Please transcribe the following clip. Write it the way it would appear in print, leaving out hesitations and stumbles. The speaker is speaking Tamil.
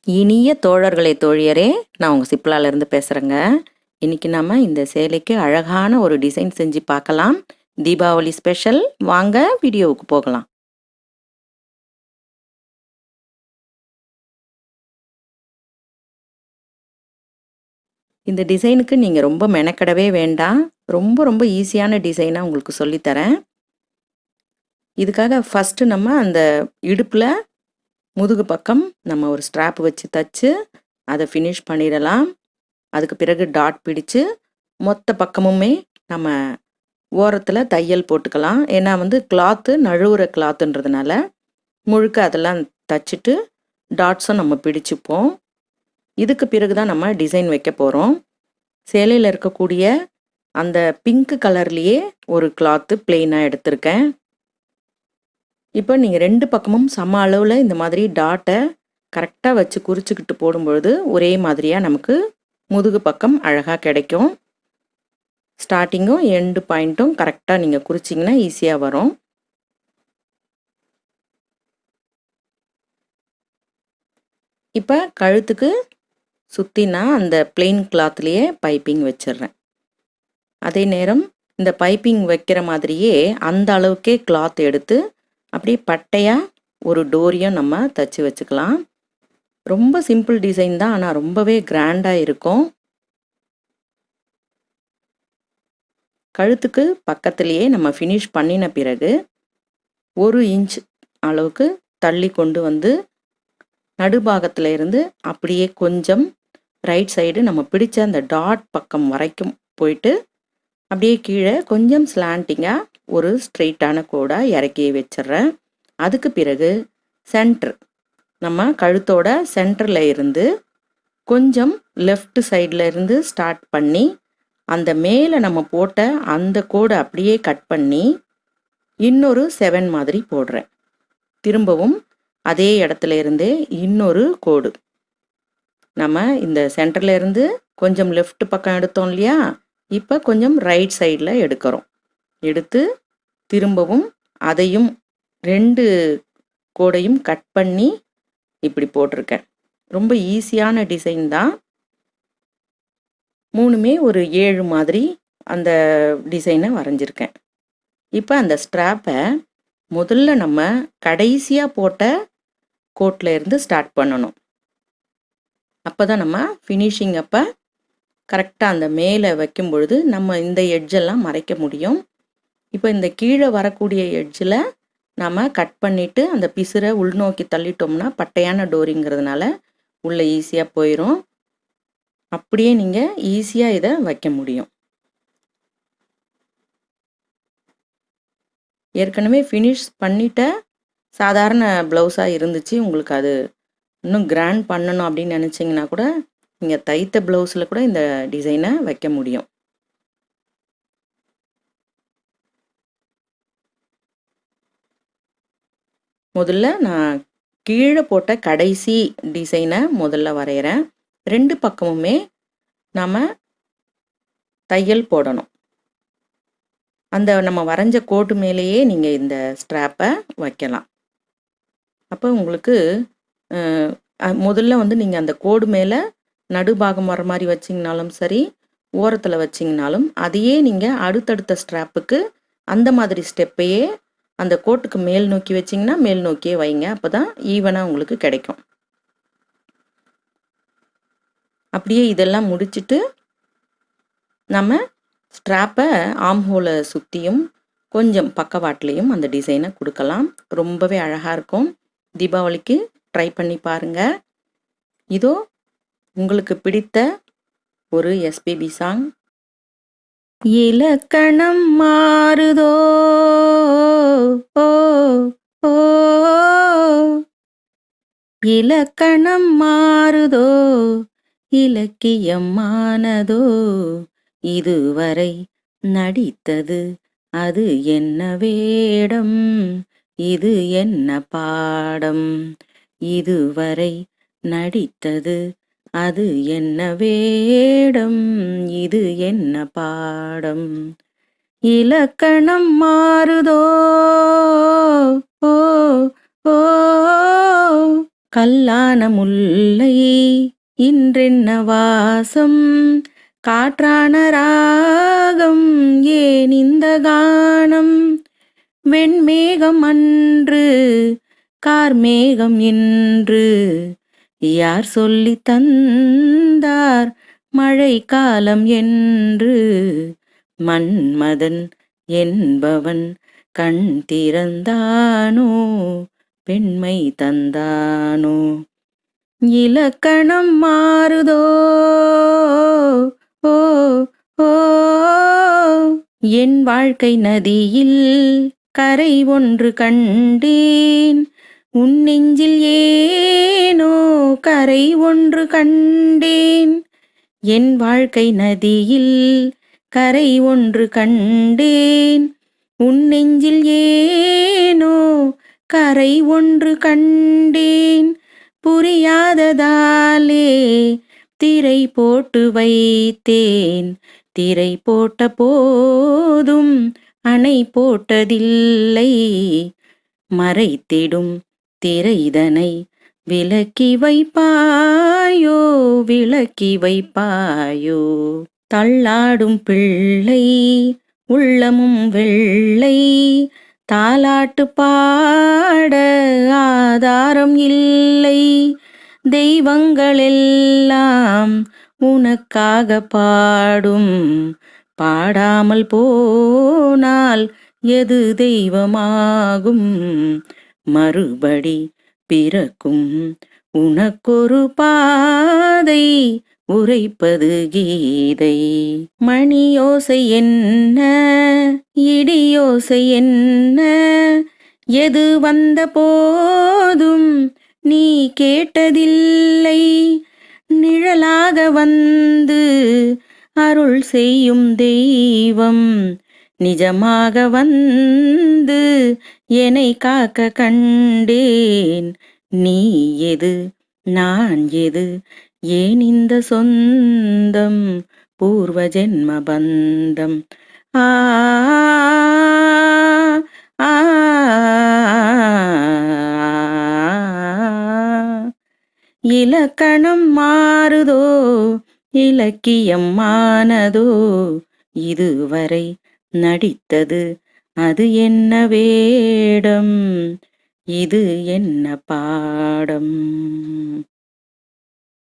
இனிய தோழர்களே தோழியரே, நான் உங்கள் சிப்லாலேருந்து பேசுகிறேங்க. இன்றைக்கி நம்ம இந்த சேலைக்கு அழகான ஒரு டிசைன் செஞ்சு பார்க்கலாம். தீபாவளி ஸ்பெஷல். வாங்க வீடியோவுக்கு போகலாம். இந்த டிசைனுக்கு நீங்கள் ரொம்ப மெனக்கடவே வேண்டாம். ரொம்ப ஈஸியான டிசைனாக உங்களுக்கு சொல்லித்தரேன். இதுக்காக ஃபஸ்ட்டு நம்ம அந்த இடுப்பில் முதுகு பக்கம் நம்ம ஒரு ஸ்ட்ராப் வச்சு தச்சு அதை ஃபினிஷ் பண்ணிடலாம். அதுக்கு பிறகு டாட் பிடிச்சு மொத்த பக்கமுமே நம்ம ஓரத்தில் தையல் போட்டுக்கலாம். ஏன்னா கிளாத்து நழுவுற கிளாத்துன்றதுனால முழுக்க அதெல்லாம் தச்சுட்டு டாட்ஸும் நம்ம பிடிச்சிப்போம். இதுக்கு பிறகு தான் நம்ம டிசைன் வைக்க போகிறோம். சேலையில் இருக்கக்கூடிய அந்த பிங்க் கலர்லேயே ஒரு கிளாத்து பிளெயினாக எடுத்திருக்கேன். இப்போ நீங்கள் ரெண்டு பக்கமும் சம அளவில் இந்த மாதிரி டாட்டை கரெக்டாக வச்சு குறிச்சிக்கிட்டு போடும்பொழுது ஒரே மாதிரியாக நமக்கு முதுகு பக்கம் அழகாக கிடைக்கும். ஸ்டார்டிங்கும் எண்டு பாயிண்ட்டும் கரெக்டாக நீங்கள் குறிச்சிங்கன்னா ஈஸியாக வரும். இப்போ கழுத்துக்கு சுற்றி நான் அந்த பிளெயின் கிளாத்லேயே பைப்பிங் வச்சிடுறேன். அதே நேரம் இந்த பைப்பிங் வைக்கிற மாதிரியே அந்த அளவுக்கே கிளாத் எடுத்து அப்படியே பட்டையாக ஒரு டோரியும் நம்ம தச்சு வச்சுக்கலாம். ரொம்ப சிம்பிள் டிசைன் தான், ஆனால் ரொம்பவே கிராண்டாக இருக்கும். கழுத்துக்கு பக்கத்துலேயே நம்ம ஃபினிஷ் பண்ணின பிறகு 1 இன்ச் அளவுக்கு தள்ளி கொண்டு வந்து நடுபாகத்தில் இருந்து அப்படியே கொஞ்சம் ரைட் சைடு நம்ம பிடிச்ச அந்த டாட் பக்கம் வரைக்கும் போயிட்டு அப்படியே கீழே கொஞ்சம் ஸ்லாண்டிங்காக ஒரு ஸ்ட்ரெயிட்டான கோடாக இறக்கி வச்சிட்றேன். அதுக்கு பிறகு சென்டர் நம்ம கழுத்தோட சென்டரில் இருந்து கொஞ்சம் லெஃப்ட் சைடில் இருந்து ஸ்டார்ட் பண்ணி அந்த மேலே நம்ம போட்ட அந்த கோடை அப்படியே கட் பண்ணி இன்னொரு 7 மாதிரி போடுறேன். திரும்பவும் அதே இடத்துல இருந்தே இன்னொரு கோடு நம்ம இந்த சென்டரில் இருந்து கொஞ்சம் லெஃப்ட் பக்கம் எடுத்தோம் இல்லையா, இப்போ கொஞ்சம் ரைட் சைடில் எடுக்கிறோம். எடுத்து திரும்பவும் அதையும் 2 கோடையும் கட் பண்ணி இப்படி போட்டிருக்கேன். ரொம்ப ஈஸியான டிசைன் தான். 3மே ஒரு 7 மாதிரி அந்த டிசைனை வரைஞ்சிருக்கேன். இப்போ அந்த ஸ்ட்ராப்பை முதல்ல நம்ம கடைசியாக போட்ட கோட்டில் இருந்து ஸ்டார்ட் பண்ணணும். அப்போ தான் நம்ம ஃபினிஷிங் அப்போ கரெக்டாக அந்த மேலே வைக்கும் பொழுது நம்ம இந்த எட்ஜெல்லாம் மறைக்க முடியும். இப்போ இந்த கீழே வரக்கூடிய எட்ஜில் நம்ம கட் பண்ணிவிட்டு அந்த பிசுரை உள்நோக்கி தள்ளிட்டோம்னா பட்டையான டோரிங்கிறதுனால உள்ளே ஈஸியாக போயிடும். அப்படியே நீங்கள் ஈஸியாக இதை வைக்க முடியும். ஏற்கனவே ஃபினிஷ் பண்ணிட்ட சாதாரண ப்ளவுஸாக இருந்துச்சு, உங்களுக்கு அது இன்னும் கிராண்ட் பண்ணணும் அப்படின்னு நினச்சிங்கன்னா கூட நீங்கள் தைத்த ப்ளவுஸில் கூட இந்த டிசைனை வைக்க முடியும். முதல்ல நான் கீழே போட்ட கடைசி டிசைனை முதல்ல வரைகிறேன். 2 பக்கமுமே நாம் தையல் போடணும். அந்த நம்ம வரைஞ்ச கோட்டு மேலேயே நீங்கள் இந்த ஸ்ட்ராப்பை வைக்கலாம். அப்போ உங்களுக்கு முதல்ல நீங்கள் அந்த கோடு மேலே நடுபாகம் வர மாதிரி வச்சிங்கனாலும் சரி, ஓரத்தில் வச்சிங்கனாலும் அதையே நீங்கள் அடுத்தடுத்த ஸ்ட்ராப்புக்கு அந்த மாதிரி ஸ்டெப்பையே அந்த கோட்டுக்கு மேல் நோக்கி வச்சிங்கன்னா மேல் நோக்கியே வைங்க. அப்போ தான் ஈவனாக உங்களுக்கு கிடைக்கும். அப்படியே இதெல்லாம் முடிச்சுட்டு நம்ம ஸ்ட்ராப்பை ஆம்ஹோலை சுற்றியும் கொஞ்சம் பக்கவாட்டிலையும் அந்த டிசைனை கொடுக்கலாம். ரொம்பவே அழகாக இருக்கும். தீபாவளிக்கு ட்ரை பண்ணி பாருங்கள். இதோ உங்களுக்கு பிடித்த ஒரு எஸ்பிபி சாங். இலக்கணம் மாறுதோ ஓ ஓ, இலக்கணம் மாறுதோ இலக்கியம் மானதோ, இதுவரை நடித்தது அது என்ன வேடம், இது என்ன பாடம், இதுவரை நடித்தது அது என்ன வேடம், இது என்ன பாடம், இலக்கணம் மாறுதோ ஓ ஓ, கல்லான முல்லை இன்றென்ன வாசம், காற்றான ராகம் ஏன் இந்த கானம், வெண்மேகம் அன்று கார்மேகம் என்று யார் சொல்லி தந்தார் மழை காலம் என்று, மன்மதன் என்பவன் கண் திறந்தானோ பெண்மை தந்தானோ, இலக்கணம் மாறுதோ ஓ ஓ, என் வாழ்க்கை நதியில் கரை ஒன்று கண்டேன், உன் நெஞ்சில் ஏனோ கரை ஒன்று கண்டேன், என் வாழ்க்கை நதியில் கரை ஒன்று கண்டேன், உன் நெஞ்சில் ஏனோ கரை ஒன்று கண்டேன், புரியாததாலே திரை போட்டு வைத்தேன், திரை போட்ட போதும் அணை போட்டதில்லை, மறைத்திடும் திரைதனை விலக்கி வைப்பாயோ விலக்கி வைப்பாயோ, தள்ளாடும் பிள்ளை உள்ளமும் வெள்ளை, தாலாட்டு பாட ஆதாரம் இல்லை, தெய்வங்களெல்லாம் உனக்காக பாடும், பாடாமல் போனால் எது தெய்வமாகும், மறுபடி பிறக்கும் உனக்கொரு பாதை உரைப்பது கீதை, மணியோசை என்ன இடியோசை என்ன, எது வந்த போதும் நீ கேட்டதில்லை, நிழலாக வந்து அருள் செய்யும் தெய்வம் நிஜமாக வந்து என்னை காக்க கண்டேன், நீ எது நான் எது ஏன் இந்த சொந்தம் பூர்வ ஜென்ம பந்தம், ஆ ஆ, இலக்கணம் மாறுதோ இலக்கியம் மானதோ, இதுவரை நடித்தது அது என்ன வேடம், இது என்ன பாடம்.